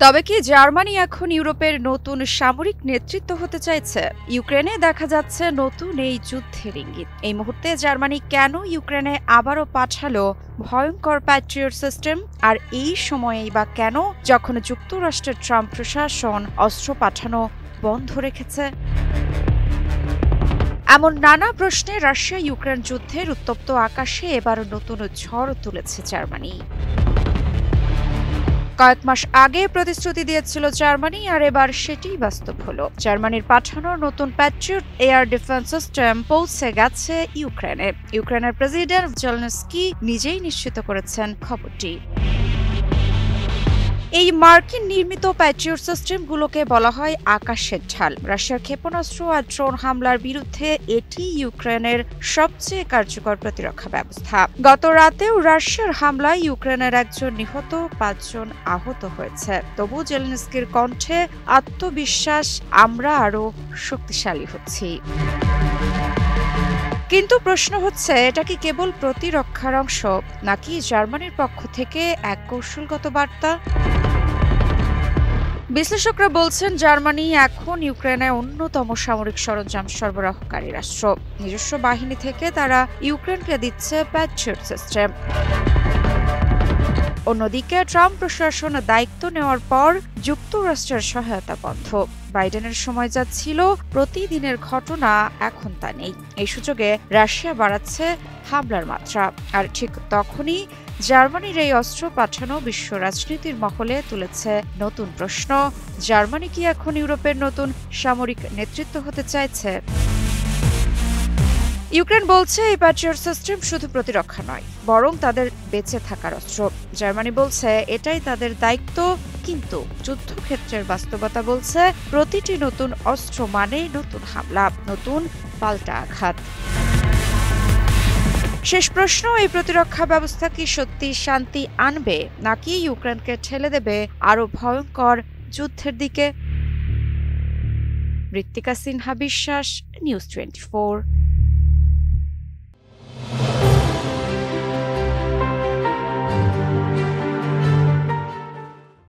তবে কি জার্মানি এখন ইউরোপের নতুন সামরিক নেতৃত্ব হতে চাইছে? ইউক্রেনে দেখা যাচ্ছে নতুন এই যুদ্ধের ইঙ্গিত। এই মুহূর্তে জার্মানি কেন ইউক্রেনে আবারও পাঠালো ভয়ঙ্কর প্যাট্রিয়ট সিস্টেম? আর এই সময়েই বা কেন, যখন যুক্তরাষ্ট্রের ট্রাম্প প্রশাসন অস্ত্র পাঠানো বন্ধ রেখেছে? এমন নানা প্রশ্নে রাশিয়া ইউক্রেন যুদ্ধের উত্তপ্ত আকাশে এবার নতুন ঝড় তুলেছে জার্মানি। কয়েক মাস আগে প্রতিশ্রুতি দিয়েছিল জার্মানি, আর এবার সেটিই বাস্তব হলো। জার্মানির পাঠানো নতুন প্যাট্রিয়ট এয়ার ডিফেন্স সিস্টেম পৌঁছে গেছে ইউক্রেনে। ইউক্রেনের প্রেসিডেন্ট জেলেনস্কি নিজেই নিশ্চিত করেছেন খবরটি। এই মার্কিন নির্মিত প্যাট্রিয়ট সিস্টেমগুলোকে বলা হয় আকাশের ঢাল। রাশিয়ার ক্ষেপণাস্ত্র আর ড্রোন হামলার বিরুদ্ধে এটি ইউক্রেনের সবচেয়ে কার্যকর প্রতিরক্ষা ব্যবস্থা। গত রাতেও রাশিয়ার হামলায় ইউক্রেনের একজন নিহত, 5 জন আহত হয়েছে। তবু জেলেনস্কির কণ্ঠে আত্মবিশ্বাস, আমরা আরও শক্তিশালী হচ্ছি। কিন্তু প্রশ্ন হচ্ছে, এটা কি কেবল প্রতিরক্ষার অংশ, নাকি জার্মানির পক্ষ থেকে এক কৌশলগত বার্তা? বিশ্লেষকরা বলছেন, জার্মানি এখন ইউক্রেনে অন্যতম সামরিক সরঞ্জাম সরবরাহকারী রাষ্ট্র। নিজস্ব বাহিনী থেকে তারা ইউক্রেনকে দিচ্ছে প্যাট্রিয়ট সিস্টেম। অন্যদিকে ট্রাম্প প্রশাসন দায়িত্ব নেওয়ার পর যুক্তরাষ্ট্রের সহায়তা বন্ধ। বাইডেনের সময় যা ছিল প্রতিদিনের ঘটনা, এখন তা নেই। এই সুযোগে রাশিয়া বাড়াচ্ছে হামলার মাত্রা। আর ঠিক তখনই জার্মানির এই অস্ত্র পাঠানো বিশ্ব রাজনীতির মহলে তুলেছে নতুন প্রশ্ন। জার্মানি কি এখন ইউরোপের নতুন সামরিক নেতৃত্ব হতে চাইছে? ইউক্রেন বলছে এই প্যাট্রিয়ট সিস্টেম শুধু প্রতিরক্ষা নয়, বরং তাদের বেঁচে থাকার অস্ত্র। জার্মানি বলছে এটাই তাদের দায়িত্ব। কিন্তু যুদ্ধক্ষেত্রের বাস্তবতা বলছে প্রতিটি নতুন অস্ত্র মানে নতুন হামলা, নতুন পাল্টা আঘাত। শেষ প্রশ্ন, এই প্রতিরক্ষা ব্যবস্থা কি সত্যি শান্তি আনবে, নাকি ইউক্রেনকে ঠেলে দেবে আরো ভয়ঙ্কর যুদ্ধের দিকে? ঋত্বিকা সিনহা বিশ্বাস, নিউজ 24।